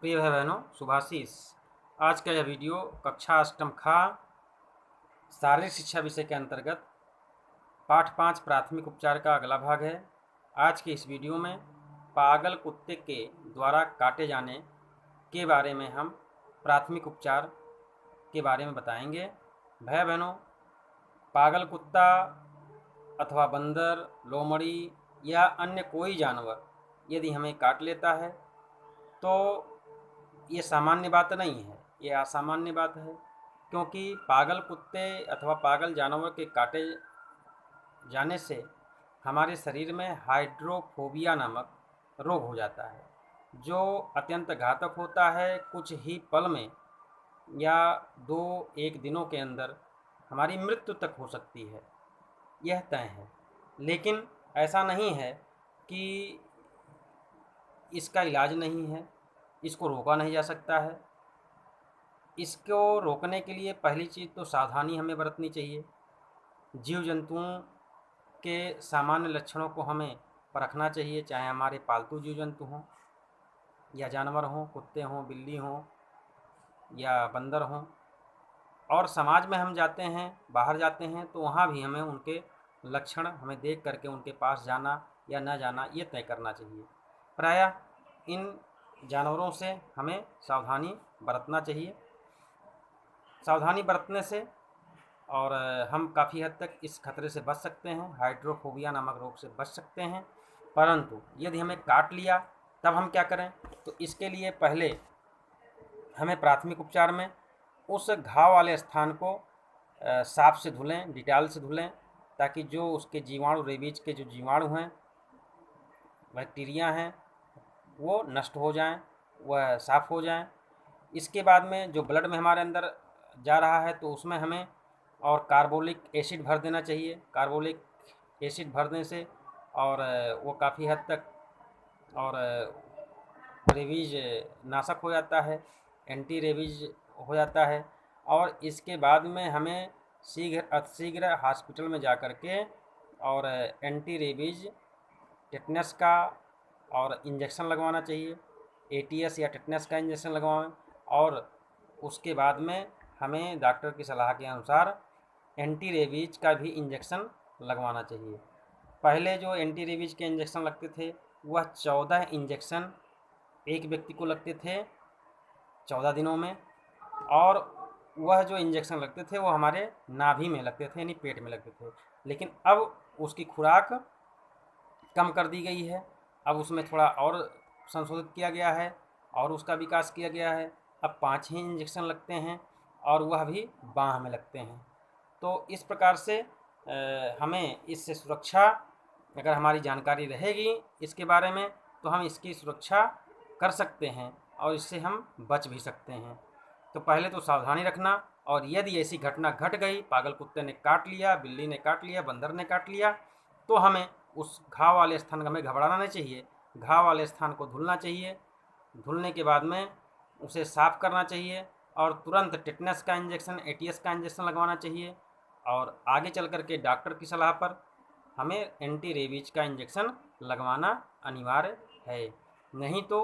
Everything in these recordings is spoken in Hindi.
प्रिय भाई बहनों, शुभाशीष। आज का यह वीडियो कक्षा अष्टम खा शारीरिक शिक्षा विषय के अंतर्गत पाठ 5 प्राथमिक उपचार का अगला भाग है। आज के इस वीडियो में पागल कुत्ते के द्वारा काटे जाने के बारे में हम प्राथमिक उपचार के बारे में बताएंगे। भाई बहनों, पागल कुत्ता अथवा बंदर, लोमड़ी या अन्य कोई जानवर यदि हमें काट लेता है तो ये सामान्य बात नहीं है, ये असामान्य बात है। क्योंकि पागल कुत्ते अथवा पागल जानवर के काटे जाने से हमारे शरीर में हाइड्रोफोबिया नामक रोग हो जाता है, जो अत्यंत घातक होता है। कुछ ही पल में या 2-1 दिनों के अंदर हमारी मृत्यु तक हो सकती है, यह तय है। लेकिन ऐसा नहीं है कि इसका इलाज नहीं है, इसको रोका नहीं जा सकता है। इसको रोकने के लिए पहली चीज़ तो सावधानी हमें बरतनी चाहिए। जीव जंतुओं के सामान्य लक्षणों को हमें परखना चाहिए, चाहे हमारे पालतू जीव जंतु हों या जानवर हों, कुत्ते हों, बिल्ली हों या बंदर हों। और समाज में हम जाते हैं, बाहर जाते हैं, तो वहाँ भी हमें उनके लक्षण हमें देख करके उनके पास जाना या न जाना ये तय करना चाहिए। प्रायः इन जानवरों से हमें सावधानी बरतना चाहिए। सावधानी बरतने से और हम काफ़ी हद तक इस खतरे से बच सकते हैं, हाइड्रोफोबिया नामक रोग से बच सकते हैं। परंतु यदि हमें काट लिया तब हम क्या करें? तो इसके लिए पहले हमें प्राथमिक उपचार में उस घाव वाले स्थान को साफ से धुलें, डिटॉल से धुलें, ताकि जो उसके जीवाणु, रेबीज के जो जीवाणु हैं, बैक्टीरिया हैं, वो नष्ट हो जाएं, वह साफ़ हो जाएं। इसके बाद में जो ब्लड में हमारे अंदर जा रहा है तो उसमें हमें और कार्बोलिक एसिड भर देना चाहिए। कार्बोलिक एसिड भरने से और वो काफ़ी हद तक और रेबीज नाशक हो जाता है, एंटी रेबीज हो जाता है। और इसके बाद में हमें अतिशीघ्र हॉस्पिटल में जा कर के और एंटी रेबीज टेटनस का और इंजेक्शन लगवाना चाहिए। ATS या टेटनस का इंजेक्शन लगवाएं और उसके बाद में हमें डॉक्टर की सलाह के अनुसार एंटी रेबीज का भी इंजेक्शन लगवाना चाहिए। पहले जो एंटी रेबीज के इंजेक्शन लगते थे वह 14 इंजेक्शन एक व्यक्ति को लगते थे 14 दिनों में, और वह जो इंजेक्शन लगते थे वो हमारे नाभि में लगते थे, यानी पेट में लगते थे। लेकिन अब उसकी खुराक कम कर दी गई है, अब उसमें थोड़ा और संशोधित किया गया है और उसका विकास किया गया है। अब 5 ही इंजेक्शन लगते हैं और वह भी बाँह में लगते हैं। तो इस प्रकार से हमें इससे सुरक्षा, अगर हमारी जानकारी रहेगी इसके बारे में, तो हम इसकी सुरक्षा कर सकते हैं और इससे हम बच भी सकते हैं। तो पहले तो सावधानी रखना, और यदि ऐसी घटना घट गई, पागल कुत्ते ने काट लिया, बिल्ली ने काट लिया, बंदर ने काट लिया, तो हमें उस घाव वाले स्थान का हमें घबराना नहीं चाहिए। घाव वाले स्थान को धुलना चाहिए। धुलने के बाद में उसे साफ़ करना चाहिए और तुरंत टेटनस का इंजेक्शन, ATS का इंजेक्शन लगवाना चाहिए। और आगे चल कर के डॉक्टर की सलाह पर हमें एंटी रेबीज का इंजेक्शन लगवाना अनिवार्य है। नहीं तो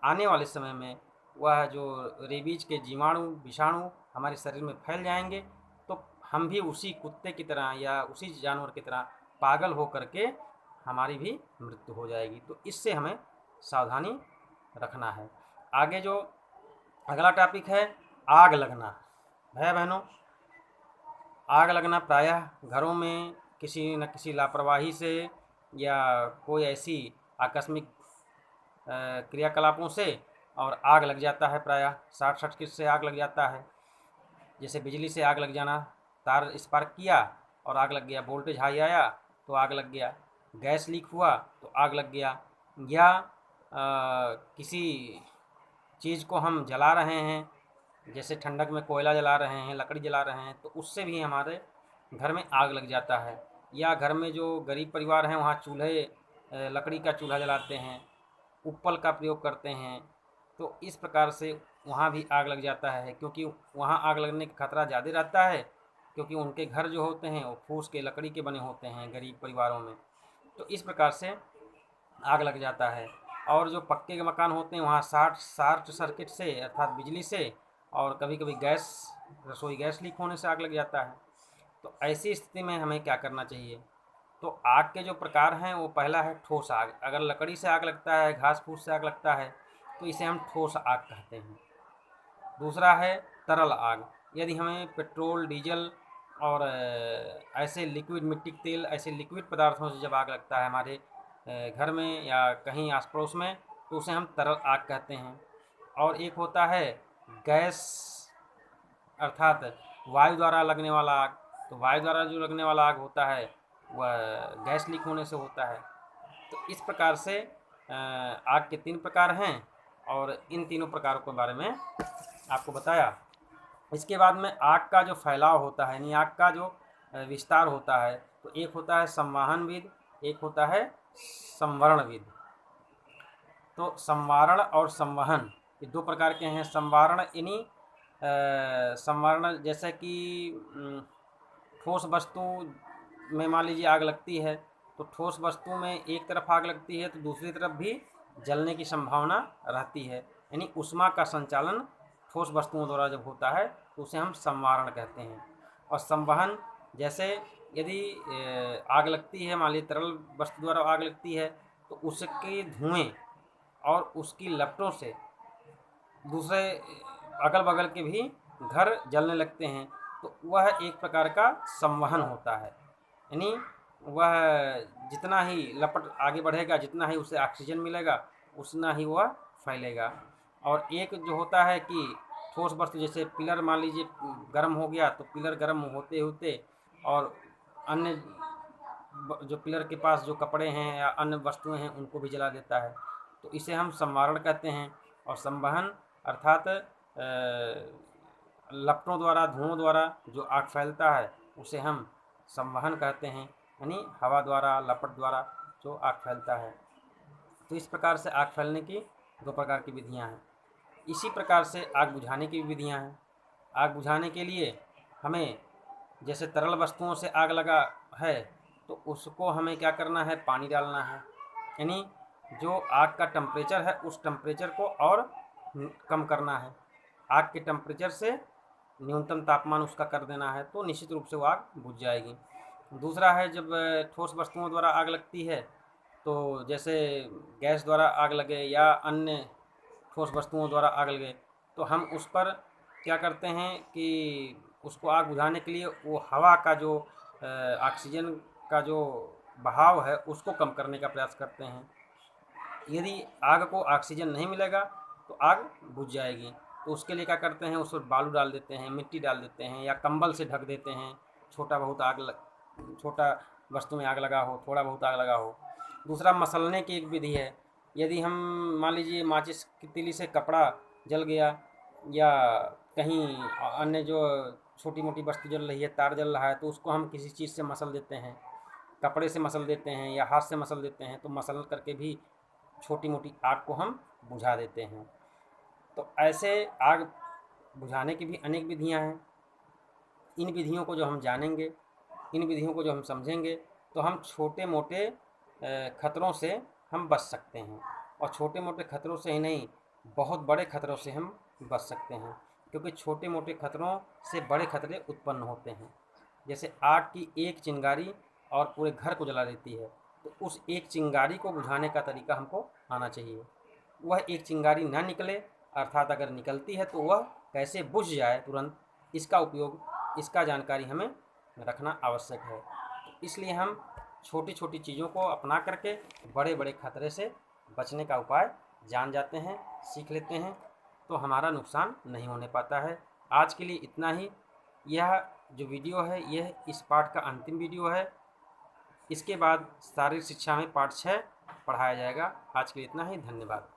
आने वाले समय में वह जो रेबीज के जीवाणु, विषाणु हमारे शरीर में फैल जाएंगे, तो हम भी उसी कुत्ते की तरह या उसी जानवर की तरह पागल हो करके हमारी भी मृत्यु हो जाएगी। तो इससे हमें सावधानी रखना है। आगे जो अगला टॉपिक है, आग लगना। भाई बहनों, आग लगना प्रायः घरों में किसी न किसी लापरवाही से या कोई ऐसी आकस्मिक क्रियाकलापों से और आग लग जाता है। प्रायः शॉर्ट सर्किट से आग लग जाता है। जैसे बिजली से आग लग जाना, तार स्पार्क किया और आग लग गया, वोल्टेज हाई आया तो आग लग गया, गैस लीक हुआ तो आग लग गया, या किसी चीज़ को हम जला रहे हैं, जैसे ठंडक में कोयला जला रहे हैं, लकड़ी जला रहे हैं, तो उससे भी हमारे घर में आग लग जाता है। या घर में जो गरीब परिवार हैं वहाँ चूल्हे, लकड़ी का चूल्हा जलाते हैं, उपल का प्रयोग करते हैं, तो इस प्रकार से वहाँ भी आग लग जाता है। क्योंकि वहाँ आग लगने का खतरा ज़्यादा रहता है, क्योंकि उनके घर जो होते हैं वो फूस के, लकड़ी के बने होते हैं गरीब परिवारों में। तो इस प्रकार से आग लग जाता है। और जो पक्के के मकान होते हैं वहाँ शॉर्ट सर्किट से अर्थात बिजली से और कभी कभी गैस रसोई गैस लीक होने से आग लग जाता है। तो ऐसी स्थिति में हमें क्या करना चाहिए? तो आग के जो प्रकार हैं वो पहला है ठोस आग। अगर लकड़ी से आग लगता है, घास फूस से आग लगता है तो इसे हम ठोस आग कहते हैं। दूसरा है तरल आग। यदि हमें पेट्रोल, डीजल और ऐसे लिक्विड मिट्टी के तेल, ऐसे लिक्विड पदार्थों से जब आग लगता है हमारे घर में या कहीं आस पड़ोस में, तो उसे हम तरल आग कहते हैं। और एक होता है गैस अर्थात वायु द्वारा लगने वाला आग। तो वायु द्वारा जो लगने वाला आग होता है वह गैस लीक होने से होता है। तो इस प्रकार से आग के 3 प्रकार हैं और इन तीनों प्रकारों के बारे में आपको बताया। इसके बाद में आग का जो फैलाव होता है, यानी आग का जो विस्तार होता है, तो एक होता है संवाहन विध, एक होता है संवरण विध। तो संवारण और संवहन ये 2 प्रकार के हैं। संवारण यानी संवरण जैसे कि ठोस वस्तु में मान लीजिए आग लगती है, तो ठोस वस्तु में एक तरफ आग लगती है तो दूसरी तरफ भी जलने की संभावना रहती है, यानी ऊष्मा का संचालन ठोस वस्तुओं द्वारा जब होता है तो उसे हम संवारण कहते हैं। और संवहन जैसे यदि आग लगती है, मान लीजिए तरल वस्तु द्वारा आग लगती है, तो उसके धुएं और उसकी लपटों से दूसरे अगल बगल के भी घर जलने लगते हैं, तो वह एक प्रकार का संवहन होता है। यानी वह जितना ही लपट आगे बढ़ेगा, जितना ही उसे ऑक्सीजन मिलेगा, उतना ही वह फैलेगा। और एक जो होता है कि ठोस वस्तु जैसे पिलर मान लीजिए गर्म हो गया, तो पिलर गर्म होते होते और अन्य जो पिलर के पास जो कपड़े हैं या अन्य वस्तुएं हैं उनको भी जला देता है, तो इसे हम संवारण कहते हैं। और संवहन अर्थात लपटों द्वारा, धुओं द्वारा जो आग फैलता है उसे हम संवहन कहते हैं, यानी हवा द्वारा, लपट द्वारा जो आग फैलता है। तो इस प्रकार से आग फैलने की 2 प्रकार की विधियां हैं। इसी प्रकार से आग बुझाने की भी विधियां हैं। आग बुझाने के लिए हमें जैसे तरल वस्तुओं से आग लगा है तो उसको हमें क्या करना है? पानी डालना है, यानी जो आग का टेम्परेचर है उस टेम्परेचर को और कम करना है। आग के टेम्परेचर से न्यूनतम तापमान उसका कर देना है, तो निश्चित रूप से वो आग बुझ जाएगी। दूसरा है जब ठोस वस्तुओं द्वारा आग लगती है, तो जैसे गैस द्वारा आग लगे या अन्य ठोस वस्तुओं द्वारा आग लगे, तो हम उस पर क्या करते हैं कि उसको आग बुझाने के लिए वो हवा का जो ऑक्सीजन का जो बहाव है उसको कम करने का प्रयास करते हैं। यदि आग को ऑक्सीजन नहीं मिलेगा तो आग बुझ जाएगी। तो उसके लिए क्या करते हैं? उस पर बालू डाल देते हैं, मिट्टी डाल देते हैं या कंबल से ढक देते हैं। छोटा वस्तु में आग लगा हो, थोड़ा बहुत आग लगा हो। दूसरा मसलने की एक विधि है। यदि हम मान लीजिए माचिस की तीली से कपड़ा जल गया या कहीं अन्य जो छोटी मोटी वस्तु जल रही है, तार जल रहा है, तो उसको हम किसी चीज़ से मसल देते हैं, कपड़े से मसल देते हैं या हाथ से मसल देते हैं, तो मसल करके भी छोटी मोटी आग को हम बुझा देते हैं। तो ऐसे आग बुझाने की भी अनेक विधियां हैं। इन विधियों को जो हम जानेंगे, इन विधियों को जो हम समझेंगे, तो हम छोटे मोटे खतरों से हम बच सकते हैं। और छोटे मोटे खतरों से ही नहीं, बहुत बड़े खतरों से हम बच सकते हैं, क्योंकि छोटे मोटे खतरों से बड़े खतरे उत्पन्न होते हैं। जैसे आग की एक चिंगारी और पूरे घर को जला देती है, तो उस एक चिंगारी को बुझाने का तरीका हमको आना चाहिए। वह एक चिंगारी ना निकले, अर्थात अगर निकलती है तो वह कैसे बुझ जाए तुरंत, इसका जानकारी हमें रखना आवश्यक है। तो इसलिए हम छोटी छोटी चीज़ों को अपना करके बड़े बड़े खतरे से बचने का उपाय जान जाते हैं, सीख लेते हैं, तो हमारा नुकसान नहीं होने पाता है। आज के लिए इतना ही। यह जो वीडियो है यह इस पाठ का अंतिम वीडियो है। इसके बाद शारीरिक शिक्षा में पाठ 6 पढ़ाया जाएगा। आज के लिए इतना ही। धन्यवाद।